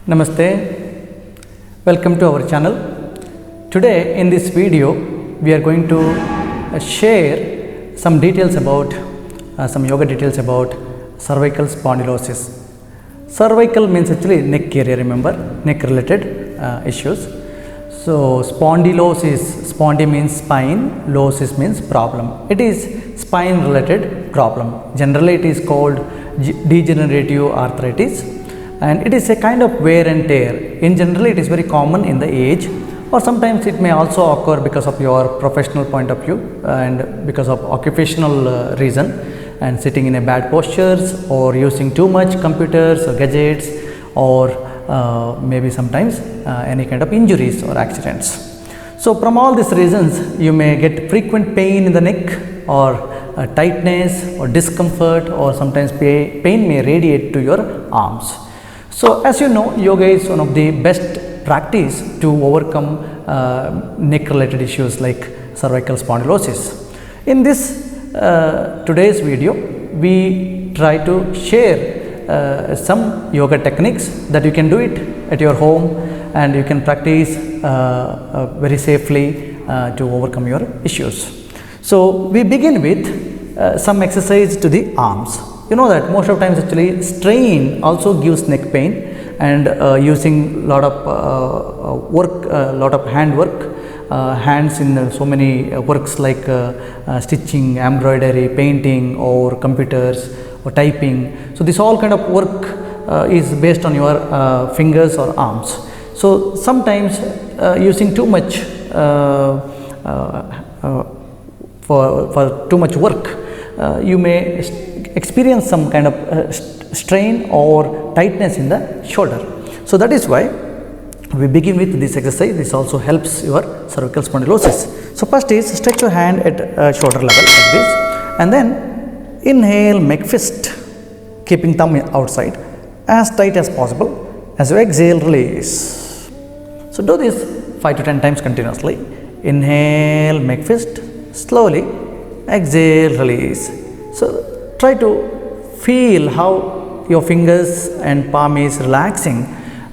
Namaste, welcome to our channel. Today in this video we are going to share some details about some yoga details about cervical spondylosis. Cervical means actually neck area, remember, neck related issues. So spondylosis, spondy means spine, losis means problem. It is spine related problem. Generally it is called degenerative arthritis. And it is a kind of wear and tear. In general, it is very common in the age, or sometimes it may also occur because of your professional point of view and because of occupational reason, and sitting in a bad postures or using too much computers or gadgets, or maybe sometimes any kind of injuries or accidents. So from all these reasons, you may get frequent pain in the neck, or tightness or discomfort, or sometimes pain may radiate to your arms. So as you know, yoga is one of the best practice to overcome neck related issues like cervical spondylosis. In this today's video, we try to share some yoga techniques that you can do it at your home, and you can practice very safely to overcome your issues. So we begin with some exercise to the arms. You know that most of times actually strain also gives neck pain, and using lot of work, lot of hand work, hands in so many works like stitching, embroidery, painting, or computers or typing. So this all kind of work is based on your fingers or arms. So sometimes using too much for too much work, you may experience some kind of strain or tightness in the shoulder. So that is why we begin with this exercise. This also helps your cervical spondylosis. So first is stretch your hand at shoulder level like this, and then inhale, make fist, keeping thumb outside as tight as possible. As you exhale, release. So do this 5 to 10 times continuously. Inhale, make fist, slowly exhale, release. So try to feel how your fingers and palm is relaxing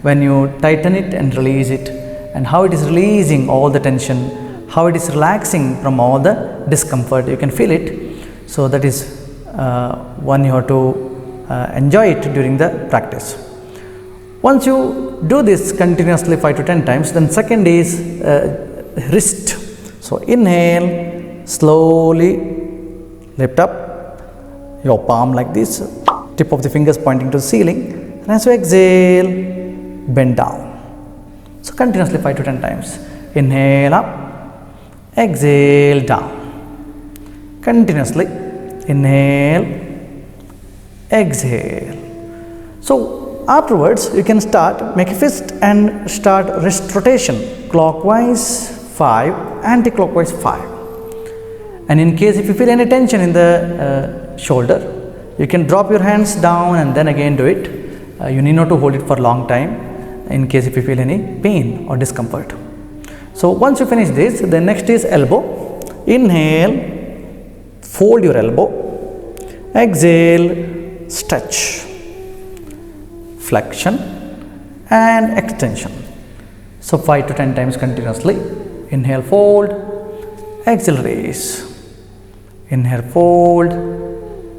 when you tighten it and release it, and how it is releasing all the tension, how it is relaxing from all the discomfort. You can feel it. So that is one you have to enjoy it during the practice. Once you do this continuously 5 to 10 times, then second is wrist. So inhale, slowly lift up your palm like this, tip of the fingers pointing to the ceiling, and as you exhale, bend down. So continuously 5 to 10 times. Inhale up, exhale down. Continuously inhale, exhale. So afterwards you can start, make a fist and start wrist rotation, clockwise 5, anti-clockwise 5. And in case if you feel any tension in the shoulder, you can drop your hands down and then again do it. You need not to hold it for a long time in case if you feel any pain or discomfort. So once you finish this, the next is elbow. Inhale, fold your elbow, exhale, stretch, flexion and extension. So 5 to 10 times continuously. Inhale, fold, exhale, release. Inhale, fold,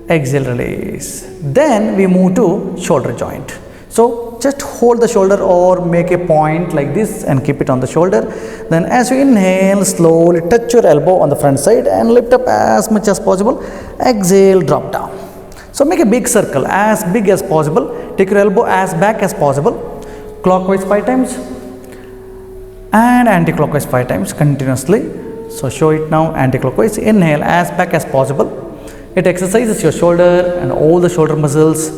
exhale, release. Then we move to shoulder joint. So just hold the shoulder or make a point like this and keep it on the shoulder. Then as you inhale, slowly touch your elbow on the front side and lift up as much as possible. Exhale, drop down. So make a big circle as big as possible. Take your elbow as back as possible. Clockwise 5 times and anti-clockwise 5 times continuously. So show it now, anti-clockwise. Inhale as back as possible. It exercises your shoulder and all the shoulder muscles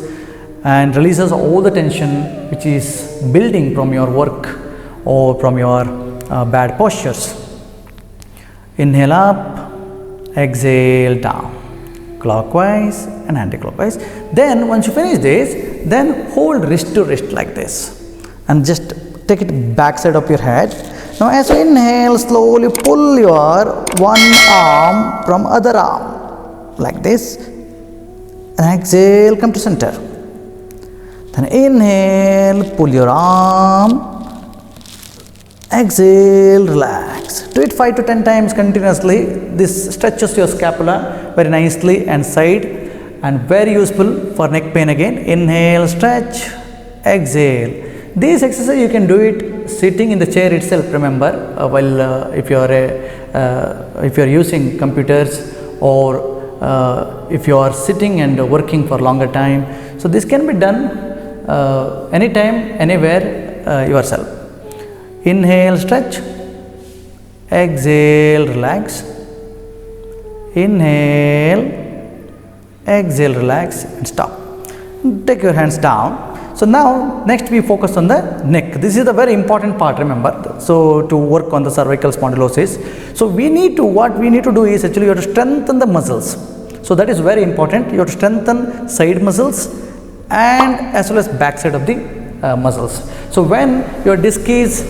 and releases all the tension which is building from your work or from your bad postures. Inhale up, exhale down, clockwise and anti-clockwise. Then once you finish this, then hold wrist to wrist like this and just take it back side of your head. Now as you inhale, slowly pull your one arm from other arm like this, and exhale, come to center. Then inhale, pull your arm. Exhale, relax. Do it 5 to 10 times continuously. This stretches your scapula very nicely and side, and very useful for neck pain again. Inhale, stretch, exhale. This exercise you can do it sitting in the chair itself, remember, while if you are using computers, or if you are sitting and working for longer time. So this can be done anytime, anywhere yourself. Inhale, stretch, exhale, relax. Inhale, exhale, relax, and stop. Take your hands down. So now next we focus on the neck. This is the very important part, remember. So to work on the cervical spondylosis, so what we need to do is actually you have to strengthen the muscles. So that is very important. You have to strengthen side muscles and as well as back side of the muscles. So when your disc is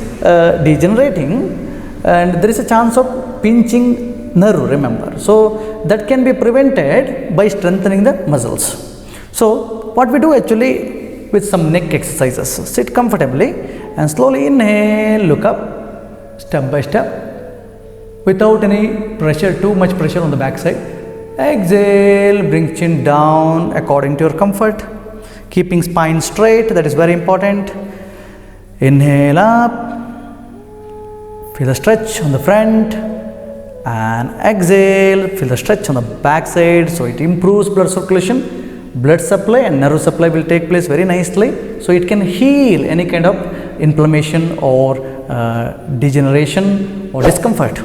degenerating, and there is a chance of pinching nerve, remember. So that can be prevented by strengthening the muscles. So what we do actually with some neck exercises. So sit comfortably and slowly inhale, look up, step by step, without any pressure, too much pressure on the back side. Exhale, bring chin down according to your comfort, keeping spine straight, that is very important. Inhale up, feel the stretch on the front, and exhale, feel the stretch on the back side. So it improves blood circulation. Blood supply and nerve supply will take place very nicely, so it can heal any kind of inflammation or degeneration or discomfort.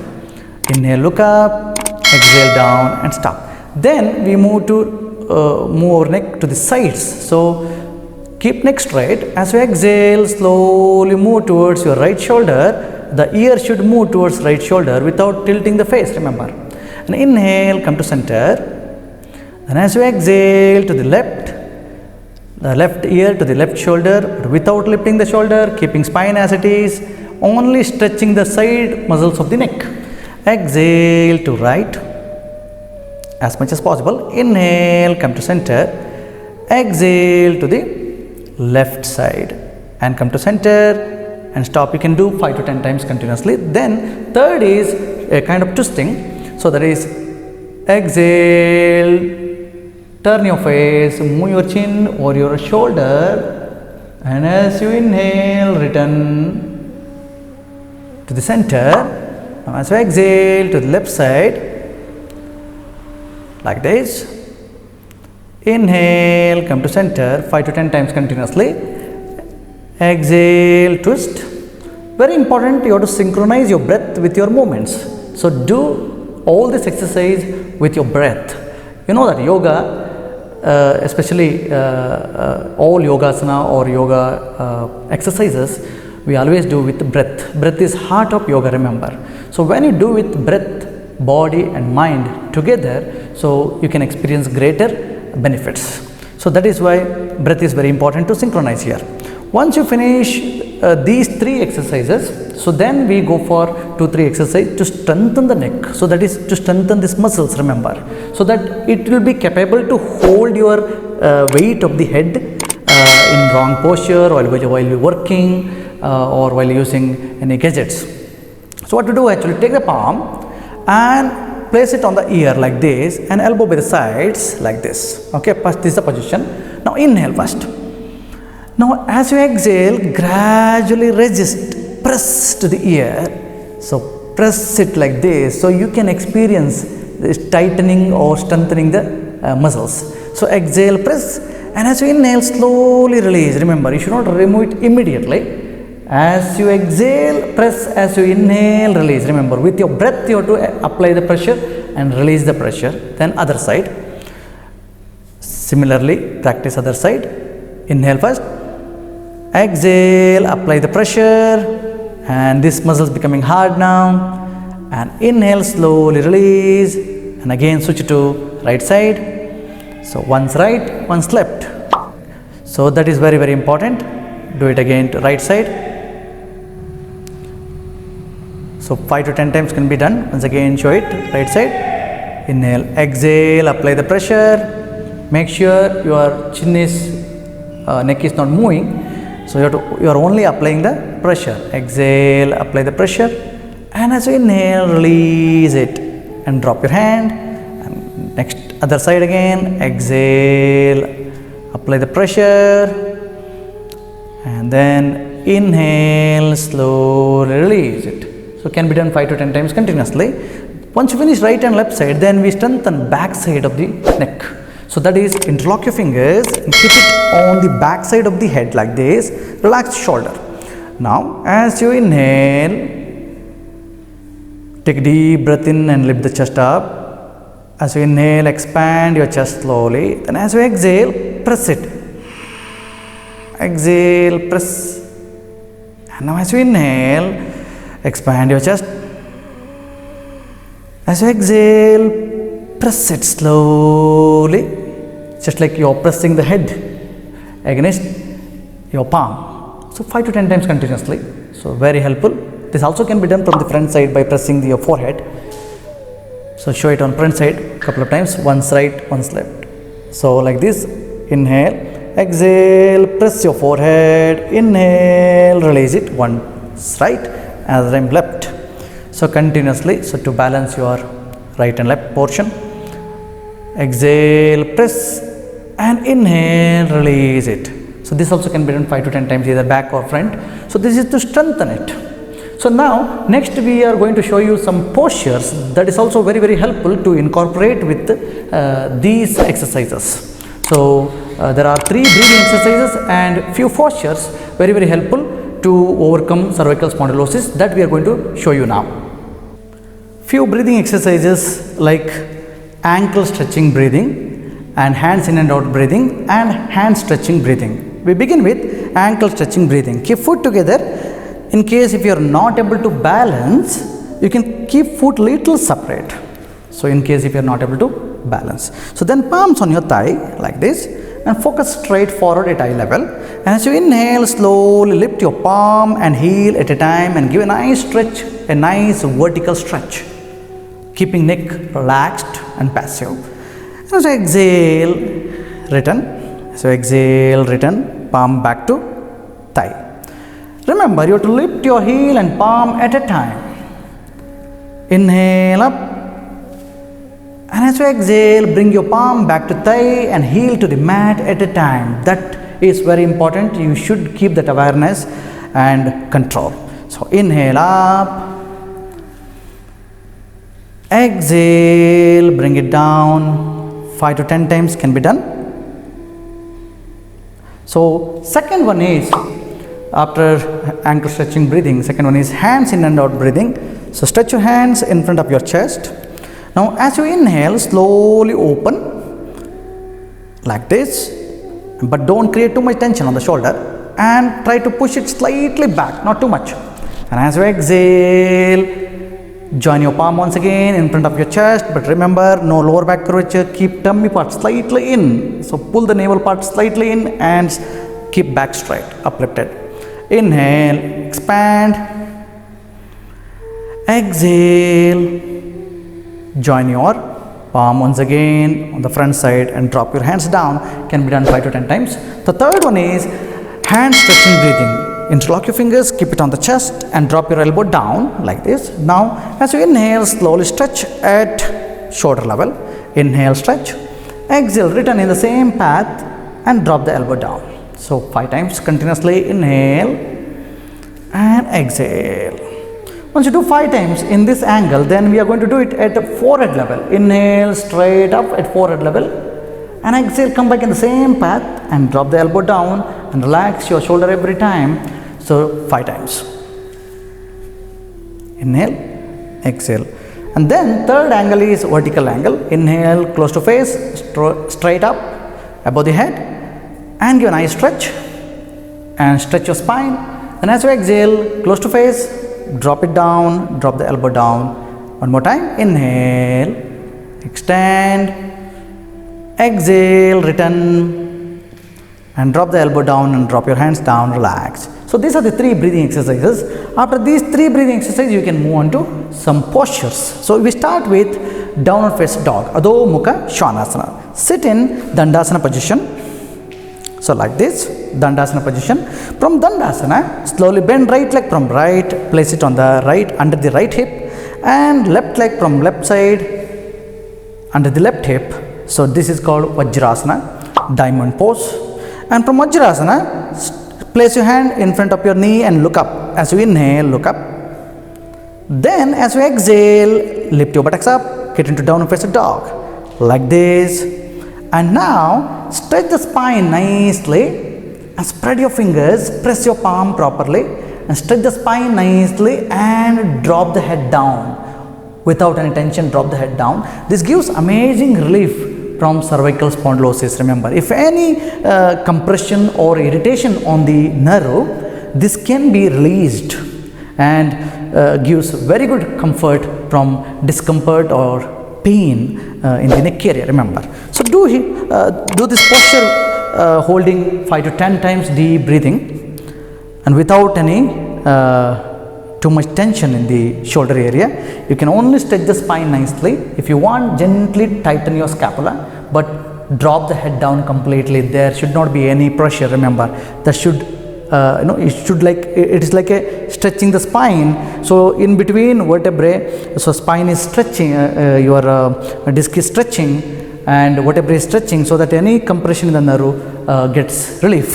Inhale, look up, exhale down, and stop. Then we move our neck to the sides. So keep neck straight. As you exhale, slowly move towards your right shoulder. The ear should move towards right shoulder without tilting the face, remember. And inhale, come to center. And as you exhale to the left ear to the left shoulder, but without lifting the shoulder, keeping spine as it is, only stretching the side muscles of the neck. Exhale to right as much as possible. Inhale, come to center. Exhale to the left side and come to center and stop. You can do 5 to 10 times continuously. Then third is a kind of twisting. So that is exhale, turn your face, move your chin or your shoulder, and as you inhale, return to the center. Now as you exhale to the left side, like this. Inhale, come to center, 5 to 10 times continuously. Exhale, twist. Very important, you have to synchronize your breath with your movements. So do all this exercise with your breath. You know that yoga, especially all yogasana or yoga exercises, we always do with breath. Breath is heart of yoga, remember. So when you do with breath, body and mind together, so you can experience greater benefits. So that is why breath is very important to synchronize here. Once you finish these 3 exercises, so then we go for 2-3 exercises to strengthen the neck. So that is to strengthen these muscles, remember, so that it will be capable to hold your weight of the head in wrong posture while you're working or while using any gadgets. So what to do actually, take the palm and place it on the ear like this and elbow by the sides like this. Okay, first this is the position. Now inhale first. Now as you exhale, gradually resist, press to the ear. So press it like this, so you can experience this tightening or strengthening the muscles. So exhale, press, and as you inhale, slowly release. Remember, you should not remove it immediately. As you exhale, press, as you inhale, release. Remember, with your breath you have to apply the pressure and release the pressure. Then other side. Similarly, practice other side. Inhale first. Exhale, apply the pressure, and this muscle is becoming hard now. And inhale, slowly release, and again switch to right side. So once right, once left. So that is very, very important. Do it again to right side. So 5 to 10 times can be done. Once again, show it right side. Inhale, exhale, apply the pressure. Make sure your chin is neck is not moving. So you are only applying the pressure. Exhale, apply the pressure, and as you inhale, release it and drop your hand. And next other side again. Exhale, apply the pressure, and then inhale, slowly release it. So can be done 5 to 10 times continuously. Once you finish right and left side, then we strengthen back side of the neck. So that is, interlock your fingers and keep it on the back side of the head like this. Relax shoulder. Now as you inhale, take a deep breath in and lift the chest up. As you inhale, expand your chest slowly. Then as you exhale, press it. Exhale, press. And now as you inhale, expand your chest. As you exhale, press it slowly, just like you are pressing the head against your palm. So 5 to 10 times continuously. So very helpful. This also can be done from the front side by pressing your forehead. So show it on front side couple of times, once right, once left. So like this, inhale, exhale, press your forehead, inhale, release it, once right, as I'm left. So continuously, so to balance your right and left portion. Exhale, press, and inhale, release it. So this also can be done 5 to 10 times, either back or front. So this is to strengthen it. So now next we are going to show you some postures that is also very helpful to incorporate with these exercises. So there are 3 breathing exercises and few postures very helpful to overcome cervical spondylosis that we are going to show you now. Few breathing exercises like ankle stretching breathing and hands in and out breathing and hand stretching breathing. We begin with ankle stretching breathing. Keep foot together. In case if you are not able to balance, you can keep foot little separate. So in case if you are not able to balance. So then palms on your thigh like this and focus straight forward at eye level. And as you inhale, slowly lift your palm and heel at a time and give a nice stretch, a nice vertical stretch, keeping neck relaxed and passive. As you exhale, return. So exhale, return, palm back to thigh. Remember, you have to lift your heel and palm at a time. Inhale up. And as you exhale, bring your palm back to thigh and heel to the mat at a time. That is very important. You should keep that awareness and control. So inhale up. Exhale, bring it down. 5 to 10 times can be done. So second one is, after ankle stretching breathing, second one is hands in and out breathing. So stretch your hands in front of your chest. Now as you inhale, slowly open like this, but don't create too much tension on the shoulder and try to push it slightly back, not too much. And as you exhale, join your palm once again in front of your chest, but remember, no lower back curvature. Keep tummy part slightly in. So pull the navel part slightly in and keep back straight, uplifted. Inhale, expand. Exhale, join your palm once again on the front side and drop your hands down. Can be done 5 to 10 times. The third one is hand stretching breathing. Interlock your fingers, keep it on the chest and drop your elbow down like this. Now as you inhale, slowly stretch at shoulder level. Inhale, stretch. Exhale, return in the same path and drop the elbow down. So 5 times continuously. Inhale and exhale. Once you do 5 times in this angle, then we are going to do it at the forehead level. Inhale, straight up at forehead level, and exhale, come back in the same path and drop the elbow down and relax your shoulder every time. So 5 times. Inhale, exhale. And then third angle is vertical angle. Inhale, close to face, straight up above the head, and give a nice stretch and stretch your spine. And as you exhale, close to face, drop it down, drop the elbow down. One more time. Inhale, extend, exhale, return, and drop the elbow down and drop your hands down, relax. So these are the 3 breathing exercises. After these 3 breathing exercises, you can move on to some postures. So we start with downward facing dog, Adho Mukha Svanasana. Sit in Dandasana position. So like this, Dandasana position. From Dandasana, slowly bend right leg from right, place it on the right under the right hip, and left leg from left side under the left hip. So this is called Vajrasana, diamond pose. And from Vajrasana, place your hand in front of your knee and look up. As you inhale, look up. Then as you exhale, lift your buttocks up, get into downward facing dog, like this. And now stretch the spine nicely and spread your fingers, press your palm properly and stretch the spine nicely and drop the head down. Without any tension, drop the head down. This gives amazing relief from cervical spondylosis. Remember, if any compression or irritation on the nerve, this can be released and gives very good comfort from discomfort or pain in the neck area. Remember, so do this posture holding 5 to 10 times deep breathing and without any too much tension in the shoulder area. You can only stretch the spine nicely. If you want, gently tighten your scapula, but drop the head down completely. There should not be any pressure. Remember, that should it is like a stretching the spine. So in between vertebrae, so spine is stretching, your disc is stretching and vertebrae is stretching, so that any compression in the nerve gets relief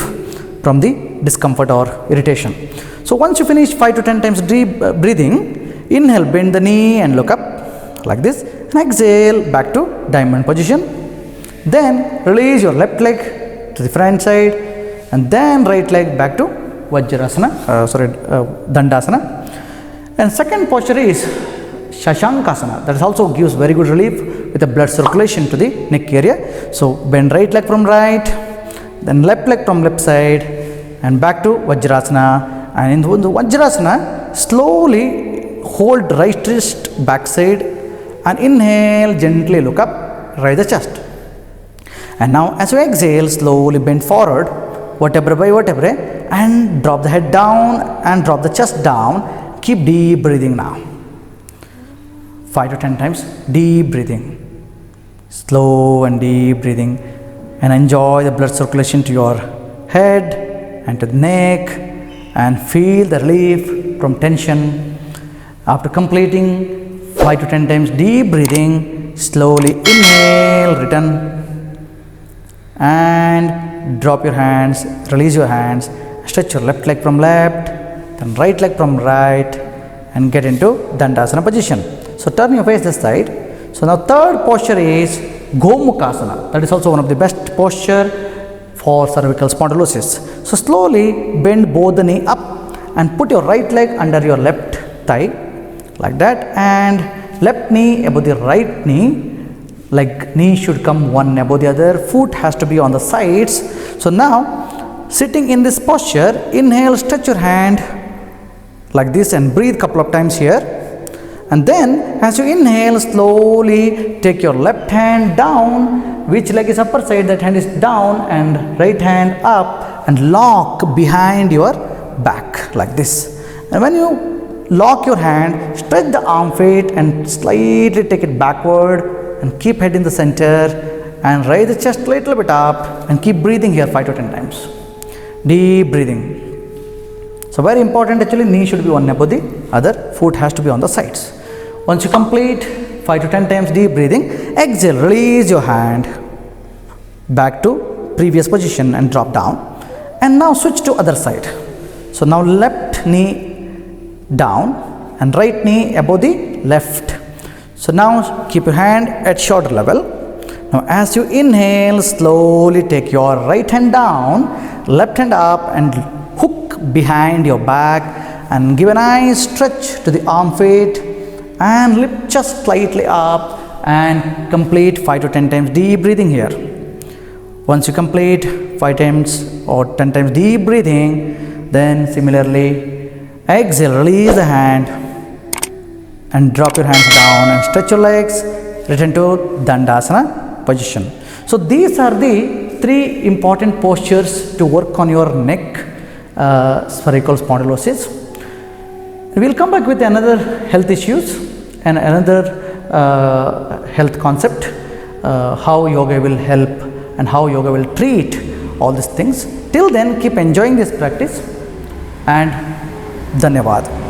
from the discomfort or irritation. So once you finish 5 to 10 times deep breathing, inhale, bend the knee and look up like this, and exhale back to diamond position. Then release your left leg to the front side and then right leg back to Vajrasana, Dandasana. And second posture is Shashankasana. That also gives very good relief with the blood circulation to the neck area. So bend right leg from right, then left leg from left side and back to Vajrasana. And in the Vajrasana, slowly hold right wrist backside and inhale, gently look up, raise the chest. And now as you exhale, slowly bend forward, vertebra by vertebra, and drop the head down and drop the chest down. Keep deep breathing now. 5 to 10 times deep breathing. Slow and deep breathing, and enjoy the blood circulation to your head and to the neck, and feel the relief from tension. After completing 5 to 10 times deep breathing, slowly inhale, return and drop your hands, release your hands, stretch your left leg from left, then right leg from right, and get into Dandasana position. So turn your face this side. So now third posture is Gomukhasana. That is also one of the best posture for cervical spondylosis. So slowly bend both the knee up and put your right leg under your left thigh like that, and left knee above the right knee. Like knee should come one above the other, foot has to be on the sides. So now sitting in this posture, inhale, stretch your hand like this and breathe couple of times here. And then as you inhale, slowly take your left hand down. Which leg is upper side, that hand is down, and right hand up and lock behind your back like this. And when you lock your hand, stretch the armpit and slightly take it backward and keep head in the center and raise the chest a little bit up and keep breathing here 5 to 10 times. Deep breathing. So very important, actually knee should be one above the other, foot has to be on the sides. Once you complete 5 to 10 times deep breathing, exhale, release your hand back to previous position and drop down. And now switch to other side. So now left knee down and right knee above the left. So now keep your hand at shoulder level. Now as you inhale, slowly take your right hand down, left hand up and hook behind your back and give a nice stretch to the armpit and lift just slightly up and complete 5 to 10 times deep breathing here. Once you complete 5 times or 10 times deep breathing, then similarly exhale, release the hand and drop your hands down and stretch your legs, return to Dandasana position. So these are the 3 important postures to work on your neck cervical spondylosis. We will come back with another health issues and another health concept, how yoga will help and how yoga will treat all these things. Till then, keep enjoying this practice, and Dhanyavad.